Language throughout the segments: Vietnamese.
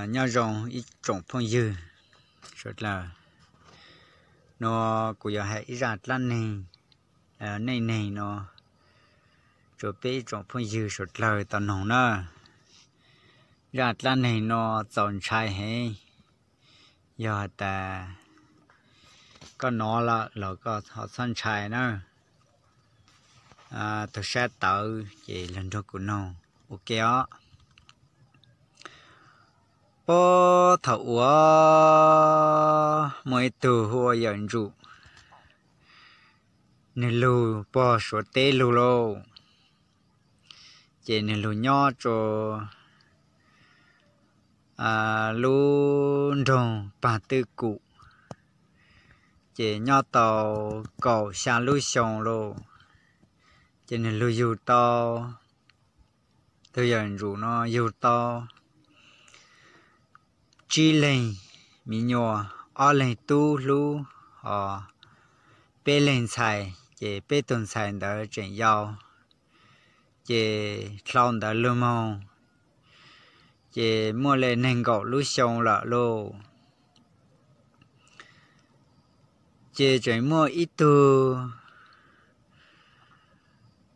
nhau rồng ít trồng phong dư rất là nó cũng giờ hay ra lan này này nó rồi bé trồng phong dư rất là tao nồng nó ra lan này nó chọn trái hay giờ ta có nó là có họ săn trái nữa tôi sẽ tự chỉ lần cho của nó ok á bố thầu mới từ hoa nhận trụ nên lù bố số tê lù lô chỉ nên lù nhỏ cho lù đồng bà tư cụ chỉ nhỏ tàu cầu xa lù xong lô chỉ nên lù dù to tôi nhận trụ nó dù to chỉ lên mi nhỏ ở lên tu lu bê lên xài chỉ bê tuần xài đó chuyển giao chỉ lòng đó lưu mong chỉ mua lên nền gạo lu xong là lô chỉ chuyển mua ít tu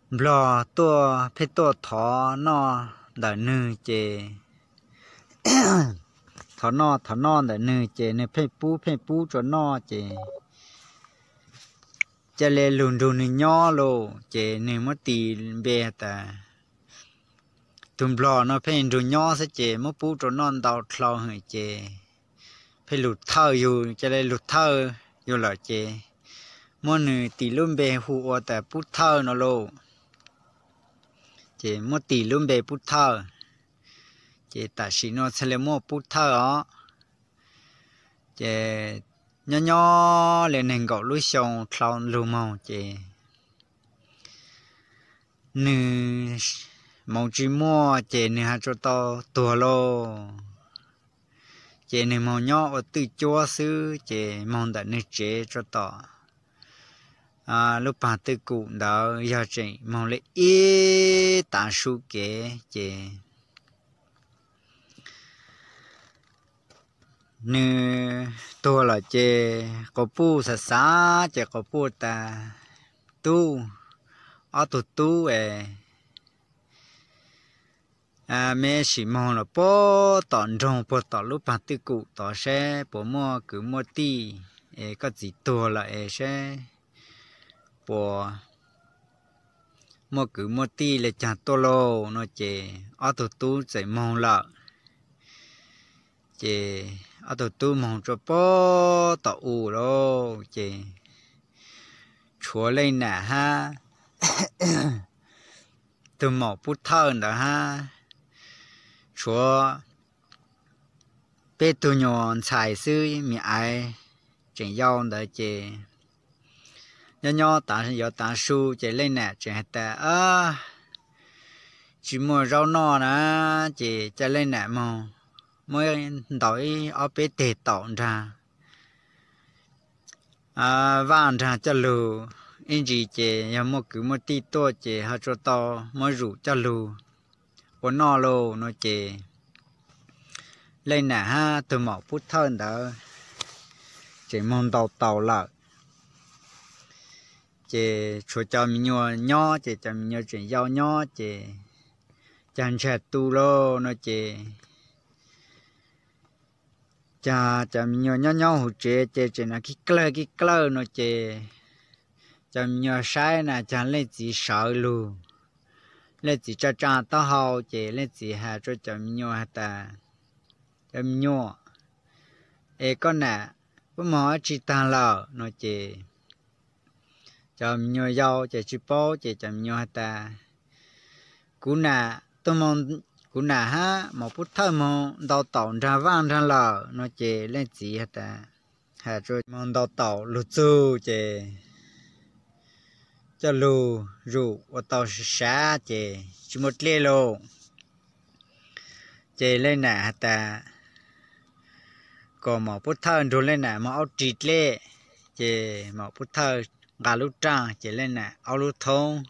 lò tua phê tua thọ nó đã nư chỉ thọ non để nư chế nè phê bú cho nó chế lê lùn đùn nhỏ lô chế nè mất tì bè ta tùm bò nó phê đùn nhỏ sẽ chế mất bú cho non đào khâu hơi chế phê lụt thơ dù chế lê lụt thơ dù là chế mất nè tì lùm bè hù ta bút thơ nó lô chế mất tì lùm bè bút thơ chế ta chỉ nó sẽ lấy mua bút thơ đó chế nhỏ lên nền gạo lúa xong thòng lúa màu chế nư màu chỉ mua chế nư hạt cho to tua lô chế nư màu nhỏ ở từ chúa xứ chế màu đã nư chế cho to lúc bà tư cụ đó giờ chế màu lấy ít tả su kế chế nè tôi là chế có pu sa chế có pu ta tu ở tu mẹ chỉ mong là bố tọn rồng bố tọn lúc bà tư cụ tỏ xe bố mua cứ mua ti có gì tôi là sẽ bố mua cứ mua ti là chả tô lô nó chế ở tu sẽ mong là chế ở tu mong cho bố tỏ lô chế chúa lên nè ha từ mỏ bút thơ đó ha chúa bê tu nhon xài sư mi ai chuyện giao đó chế nhỏ ta su chế lên nè chế ta chỉ mua rau no nè chế chế lên nè mong mới đổi ở bê tê tỏng ra vàng ra cho lù anh chị chế nhà một cứ một tí to chế họ cho to mới rủ cho lù của nó lô nó chế lên nè ha từ mỏ phút thân đó chế mong tàu lại chế cho mình nhỏ chế cho mình chuyện giao nhỏ chế chẳng chạy tu lô nó chế cha mình nhỏ hụt chế là cái klơ nó chế chăm nhớ sai nè chẳng lấy gì sợ luôn lấy gì cho cha tao hậu chế lấy gì hà cho chăm nhớ hà ta chăm nhớ con nè bố mỏ chỉ ta lờ nó chế chăm nhớ giàu chế chỉ bố chế chăm nhớ hà ta cú nè tôi mong cú nè ha một phút thơ mong đào tàu ra vang ra lờ nó chế lấy gì hà ta hà cho mong đào tàu lụt du chế cho lù rủ ở tàu xa chế chỉ một lê lô chế lên nè ta có một phút thơ rồi lên nè mà áo trịt lê chế một phút thơ gà lút trang chế lên nè áo lút thông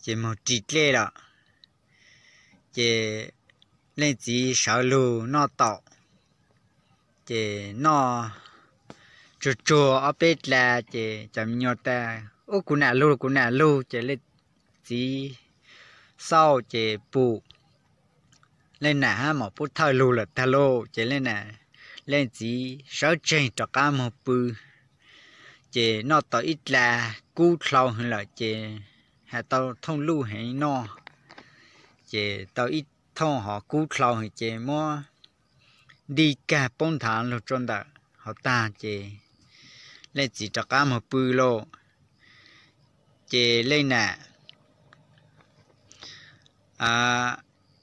chế một trịt lê đó chế lên chỉ sợ lù nó tàu chế nó chua chua ở bên là chế chấm nhọt ta ô cú nè lu chế lên chỉ sau chế bù lên nè ha một phút thời lù là ta lô chế lên nè lên chỉ sáu trên cho cả một bự chế nó tàu ít là cú thâu hơn là chế hà tàu thông lưu hay nó chế tàu ít thông họ cú thâu hay chế mua đi cả bốn tháng rồi trong đó họ ta chế lên chỉ cho cả một bự lô chế lên nè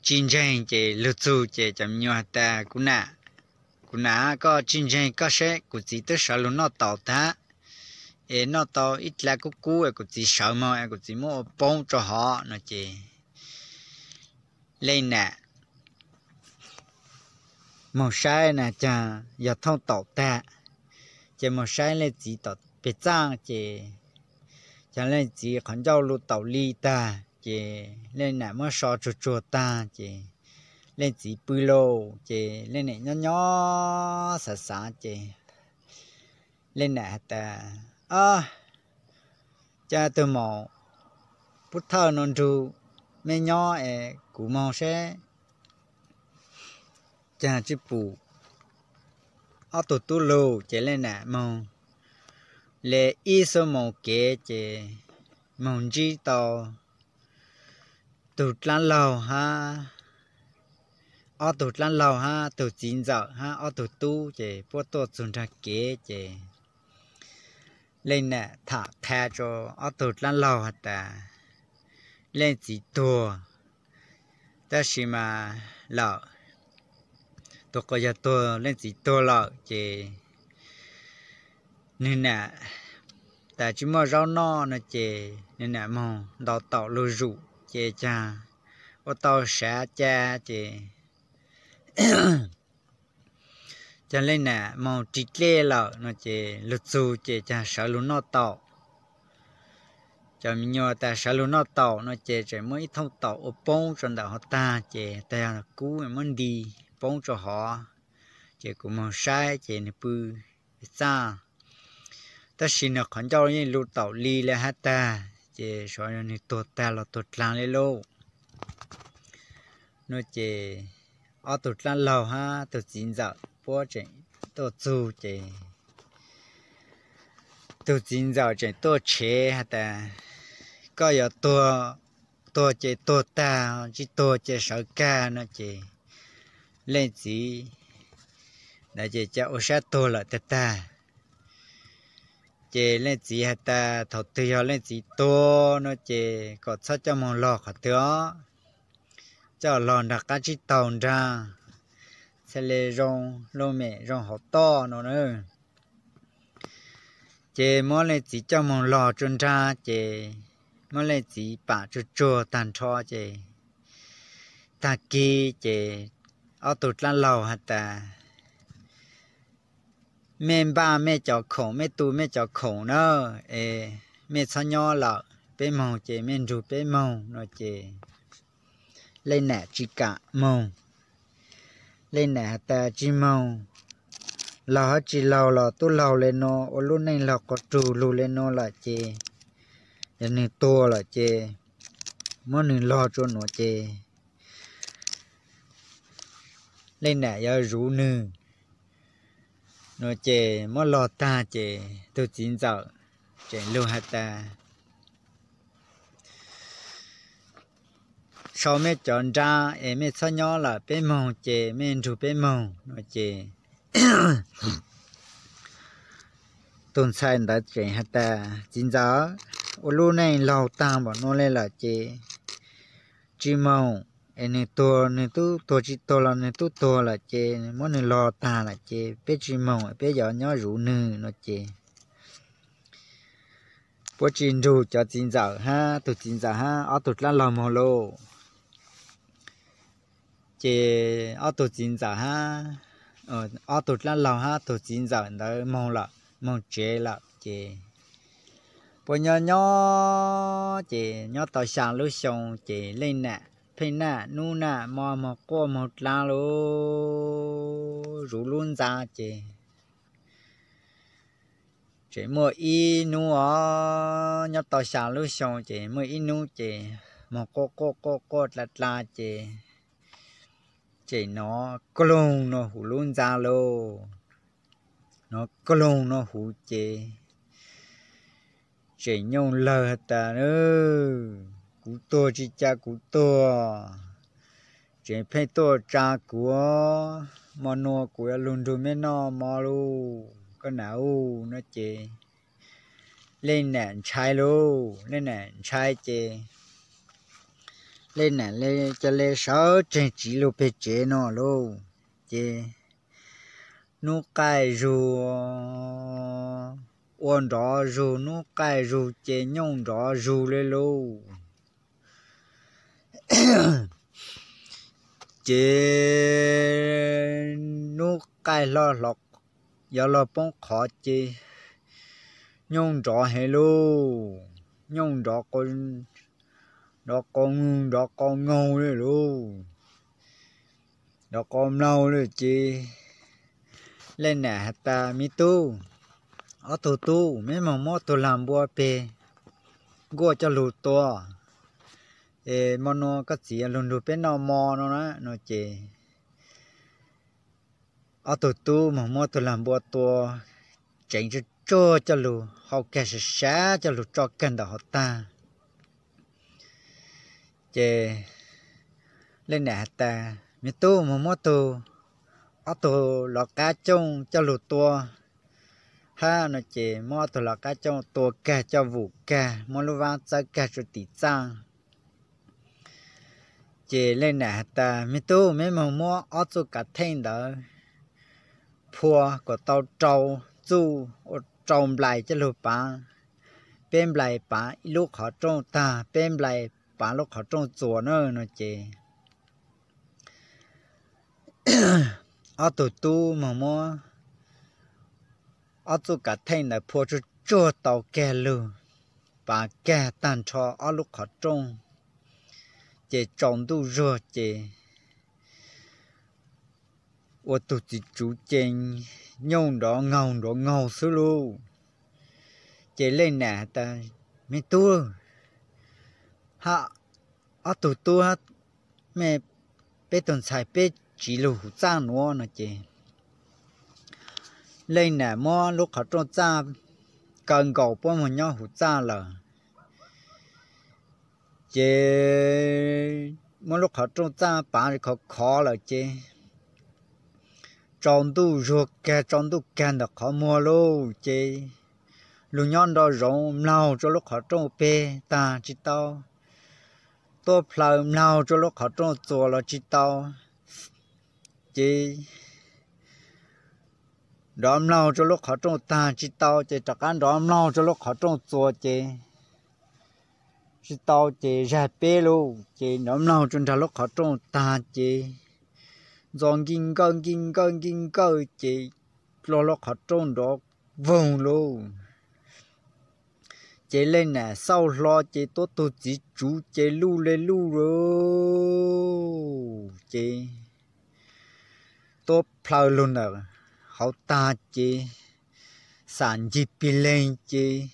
chiến tranh chế lụt sụt chế chấm nhau ta cũng nã có chiến tranh có sẽ cũng chỉ tới sợ luôn nó tàu ta nó tàu ít là cú cũng chỉ sợ mà cũng chỉ mua bông cho họ nó chế lên nè một sai nè chả giờ thông tàu ta chế một sai lên chỉ tàu bị trang chế cho nên chỉ còn giao lưu tàu ly ta chế lên nè mới so chua ta chế lên chỉ bự lô chế lên này nhỏ xả chế lên nè ta cha tôi mò bút thơ non tru mấy nhỏ cụ mò sẽ cha chỉ bù tụt tu lô chế lên nè mò lệ y số mò kế chế mong chỉ tao tụt lan lầu ha tụt lan lầu ha tụt chín giờ ha tụt tu chế bố tụt xuống ra kế chế lên nè thả thè cho tụt lan lầu hả ta lên chỉ tua ta chỉ mà lợ tụt coi giờ tua lên chỉ tua lợ chế nên nè ta chỉ mua rau no nè chế nên nè mong đào tạo lô rủ chế cha ô tao sẽ cha chế cho nên nè mong trịch lê lợ nó chế lụt xù chế cha sợ lũ nó tàu cho mình nhớ ta sợ lũ nó tàu nó chế chế mới thông tàu ô bông cho đạo họ ta chế ta là cú mình đi bông cho họ chế cũng mong sai chế này bự xa ta xin là khẩn cho những lũ tàu ly là hát ta chế so như tuột ta là tuột lang lên lô nó chế tuột lang lầu ha tuột chín giờ bố chế tuột chu chế tuột chín giờ chế tuột chế ha ta có giờ tuột chế tuột ta chỉ tuột chế sợ ca nó chế lên chỉ đã chế cho ô sát tuột là ta chế lên chỉ hạt ta thầu tiêu lên chỉ to nó chế có sao cho mong lò khát tiêu cho lò đặt cá chỉ tàu ra sẽ lấy rong lô mẹ rong hot to nó nữa chế mỗi lên chỉ cho mong lò trôn ra chế mỗi lên chỉ bả chua tàn cho chế ta kia chế tụt lan lò hạt ta mẹ ba mẹ cho khổng mẹ tu mẹ cho khổng nữa mẹ sao nhỏ lợ bé mông chế mẹ ru bé mông nó chế lên nè chỉ cả mông lên nè ta chỉ mông lợ chỉ lợ lợ tu lợ lên nó ở lúc này lợ có trù lù lên nó là chế giờ này to là chế mỗi người lo cho nó chế lên nè giờ rú nư nó chế mỗi lò ta chế từ 9 giờ chế lưu hạt ta sau mấy chọn ra mấy sao nhỏ là bé mông chế mấy ru bé mông nó chế tuần sai đã chế hạt ta 9 giờ ở lúc này lò ta bảo nó lên là chế chỉ mông này tu chỉ to là tu to là chế mỗi người lo ta là chế bé chỉ mong bé giờ nhỏ rủ nư nó chế bố chỉ rủ cho 9 giờ ha từ 9 giờ ha tụt lan lò mò lô chế từ 9 giờ ha tụt lan lò ha từ 9 giờ đó mong chế là chế bố nhỏ chế nhỏ tao sang lúc xong chế lên nè phê nè nu nè mò cô một la lô rủ luôn ra chị mua y nu ở nhấp tàu xả lưu xong chị mua y nu chị mà cô là chị nó clone nó hủ luôn ra lô nó clone nó hủ chị nhung lờ ta nữa cú to chị cha cú to chị phải to cha của mà nó của luôn rồi mới nó mà luôn cái nào nó chị lên nền chai luôn lên nền chai chị lên nền lên cho lên sáu trên chỉ lô pe chế nó luôn chị nó cài rùa ôn đó rùa nó cài rùa chị nhung đó rùa lên luôn chị nó cài lo lọc giờ lo bông khó chị nhung đó hay luôn nhung đó con ngâu đấy luôn đó con nâu đấy chị lên nè ta mi tu ở tu mấy mà mót tu làm bùa pe gua cho lụt to mà nó cái gì luôn lụt pe nó mò nó chị ở tu mà mót tu làm bùa to chạy cho lụt họ kẹt sát cho lụt cho cần đó họ ta chị lên nè ta mi tu mà mót tu ở tu lọ cá trông cho lụt to ha nó chỉ mua từ là cá trong tua cá cho vụ cá mua lúc vang cho cá cho tỷ trang chỉ lên nè ta mi tu mấy mà mua ở chỗ cả thiên đó phua của tàu trâu chu trồng lại cho lụp bả bên lại bả lúc họ trồng ta bên lại bả lúc họ trồng chùa nữa nó chỉ ở tụ tu mà mua ở chỗ cả thiên là phua cho tàu kè luôn bà kè tàn cho ở lúc họ trông chỉ trồng đủ rồi chỉ ở tụ chỉ chủ trên nhung đó ngầu xứ luôn chỉ lên nè ta mấy tu ha ở tụ tu ha mẹ bé tuần xài bé chỉ lù trang nữa nó chỉ lên nè mua lúc họ trông cha cần cầu bao một nhau hụt cha là chế mua lúc họ trông cha bán thì khó là chế trồng tu ruột kè trồng tu kèn là khó mua luôn chế lúc nhon đó rộng nào cho lúc họ trông pe ta chỉ tao tôi phải nào cho lúc họ trông chùa là chỉ tao chế đom nào cho lúc họ trông ta chỉ tao chỉ chắc ăn đom nào cho lúc họ trông chùa chỉ tao chỉ ra bê luôn chỉ đom nào cho lúc họ trông ta chỉ dọn kinh cơ chỉ lo lúc họ trông đó vòng luôn chỉ lên nè sau lo chỉ tôi chỉ chú chỉ lu lên lu rồi chỉ tôi phải luôn rồi họ ta chỉ sản gì bị lên chỉ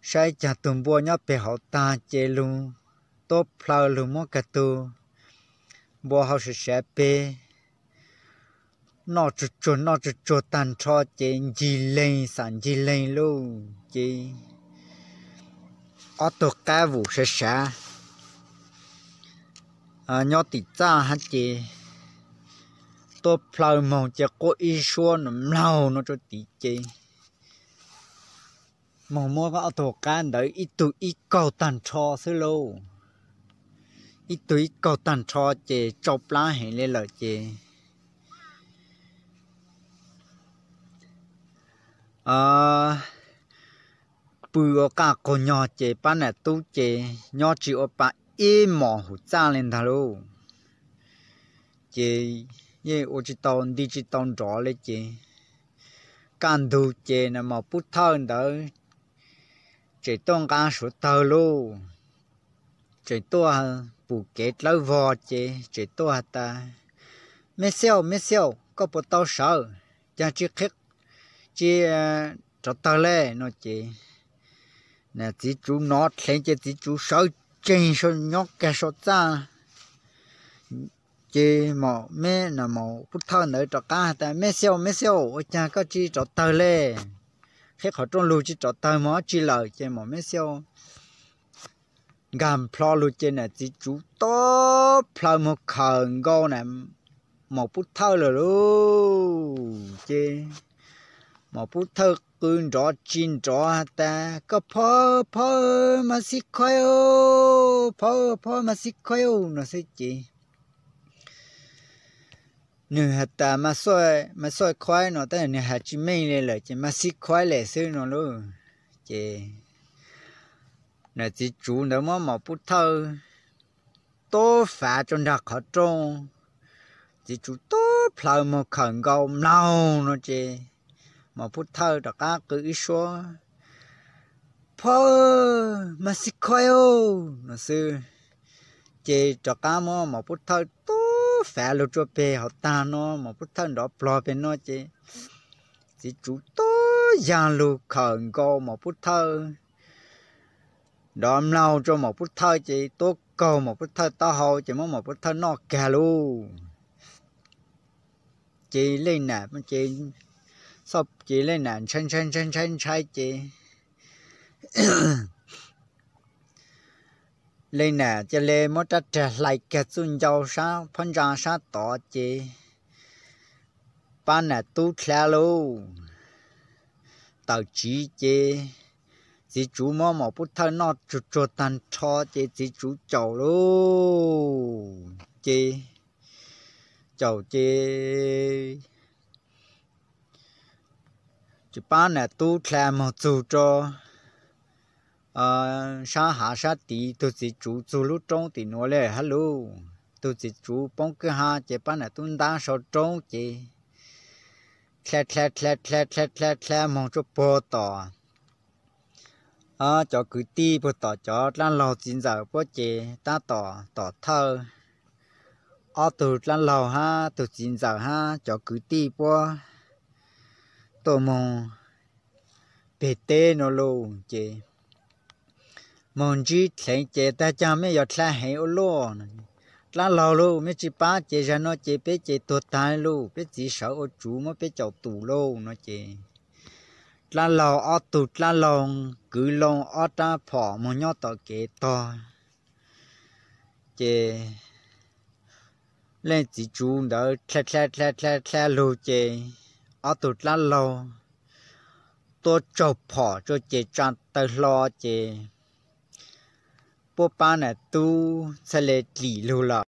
sai chả tụm bùa nhá bị họ ta chỉ luôn tốt phao luôn mất cả tu bùa họ sẽ bị nó chút tan cho chỉ gì lên sản gì lên luôn chỉ ở tổ cá vụ sẽ nhớ tịt ra hết chỉ tôi phơi mong cho có ý xua nó cho tí chơi mong mua có tổ can đấy ít cầu tàn cho xứ lâu ít cầu tàn cho chơi chọc lá hay lên lời chơi bữa cả con nhỏ chơi bán này tu chơi nhỏ chỉ ở bán im mỏ hụt ra lên thà luôn chơi ye ô chỉ tàu đi chỉ tàu rõ lên chị can thu chị là một phút thhơn đó chị tông can số tàu luôn chị tua bù kết lâu vò chế tua ta mấy xeo có bộ tao sợ cha chỉ khét chỉ cho tao lên nó chế nè chỉ chú nó thấy chỉ chú sợ trên số nhóc cái số ta chỉ mỏ mẹ là mỏ bút thơ nữa cho cá ta mấy xeo cha có chỉ cho tao lên khi họ trong lù chỉ cho tao mỏ chỉ lời chỉ mỏ mấy xeo gam plo lù chỉ là chỉ chú to plo một khẩn go nè một bút thơ rồi luôn chỉ một bút thơ cứ rõ chín rõ ta có phơ mà xí khoai ô phơ mà xí khoai ô nó sẽ chỉ nửa hạt ta mà soi khoai nó ta nửa hạt chỉ mấy này là chỉ mà xí khoai lẻ xưa nó luôn chỉ nè chỉ chủ nữa mà một bút thơ tô phá trong đặc họ trong chỉ chủ tô phơi một khẩn gầu lâu nó chỉ mà phút thơ đó cá cứ ít số phơ mà xí khoai ô nó xưa chỉ cho cá mà phút thơ tô phá lụt cho bè họ ta nó mà phút thơ đó plò bên nó chỉ chủ tô giang lụt khẩn gầu mà phút thơ đom lâu cho một phút thơ chỉ tô cầu một phút thơ to hồ chỉ muốn một phút thơ nó cả luôn chị lên nè chị sắp chị lên nè chân chị lên nè cho lên mất trả lại cái xuân dâu sao phân ra sao tỏ chị ban nè tu theo luôn tàu chỉ chị chú một phút thơ nó chuột tan cho chị chú chầu luôn chị chầu chị bán này tu làm một chú cho sa hạ sa tí tôi chỉ chú lúc trong thì nói là hello tôi chỉ chú bông cái ha chị bán này tôi đang sau trong chị kẹt một chút bò tỏ cho cứ ti bò tỏ cho lan lò chín giờ bò chị ta tỏ thơ từ lan lầu ha từ 9 giờ ha cho cứ ti qua tổ mong bể tê nó luôn chị mong chỉ thấy chị ta cha mấy giờ thay hay ô lô lan lầu luôn mấy chị ba chị ra nó chị biết chị tuột tai luôn biết chỉ sợ ô chú mới biết chậu tủ luôn nó chị lan lầu ở tụt lan lầu cứ lông ở ta phỏ một nhót tỏ kế to chị lên chỉ chú đỡ khe lù chè ở tụt lá lò tôi chụp phỏ cho chè chăn tơ lo chè bố ba này tu sẽ lấy lì lù lọ